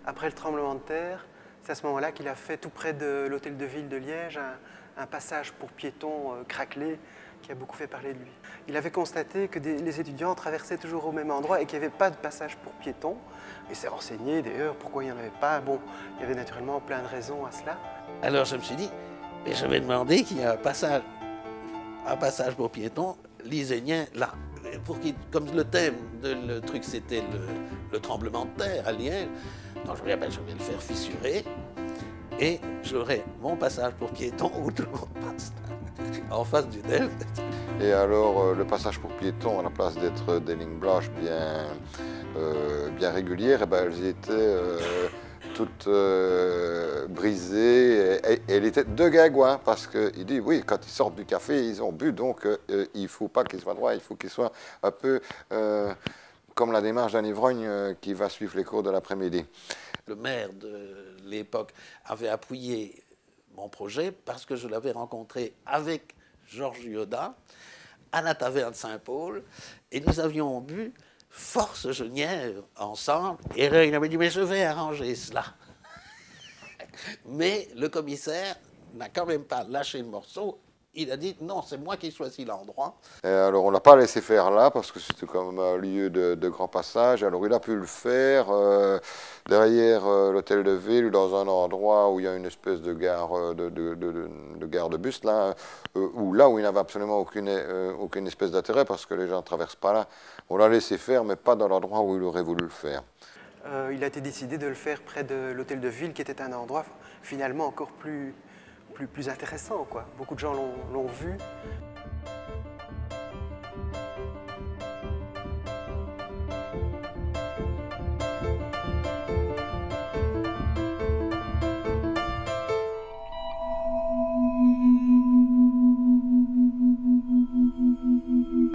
après le tremblement de terre, c'est à ce moment-là qu'il a fait tout près de l'hôtel de ville de Liège un passage pour piétons craquelé qui a beaucoup fait parler de lui. Il avait constaté que les étudiants traversaient toujours au même endroit et qu'il n'y avait pas de passage pour piétons. Il s'est renseigné d'ailleurs pourquoi il n'y en avait pas. Bon, il y avait naturellement plein de raisons à cela. Alors je me suis dit, mais je vais demander qu'il y ait un passage pour piétons lysénien là. Comme le thème le truc c'était le tremblement de terre à Liège, donc je me dis, ben, je vais le faire fissurer et j'aurai mon passage pour piétons où tout le monde passe en face du Delft. Et alors le passage pour piétons, à la place d'être des lignes blanches bien régulières, eh ben, elles étaient toutes brisées. Et elle était de guingouin parce qu'il dit oui, quand ils sortent du café, ils ont bu, donc il ne faut pas qu'ils soient droits, il faut qu'ils soient un peu comme la démarche d'un ivrogne qui va suivre les cours de l'après-midi. Le maire de l'époque avait appuyé mon projet parce que je l'avais rencontré avec Georges Yoda à la taverne Saint-Paul et nous avions bu force genièvre ensemble et là, il avait dit mais je vais arranger cela. Mais le commissaire n'a quand même pas lâché le morceau. Il a dit non, c'est moi qui choisis l'endroit. Alors on ne l'a pas laissé faire là parce que c'était quand même un lieu de grand passage. Alors il a pu le faire derrière l'hôtel de ville, dans un endroit où il y a une espèce de gare gare de bus, là où il n'avait absolument aucune espèce d'intérêt parce que les gens ne traversent pas là. On l'a laissé faire, mais pas dans l'endroit où il aurait voulu le faire. Il a été décidé de le faire près de l'hôtel de ville, qui était un endroit finalement encore plus intéressant, quoi. Beaucoup de gens l'ont vu.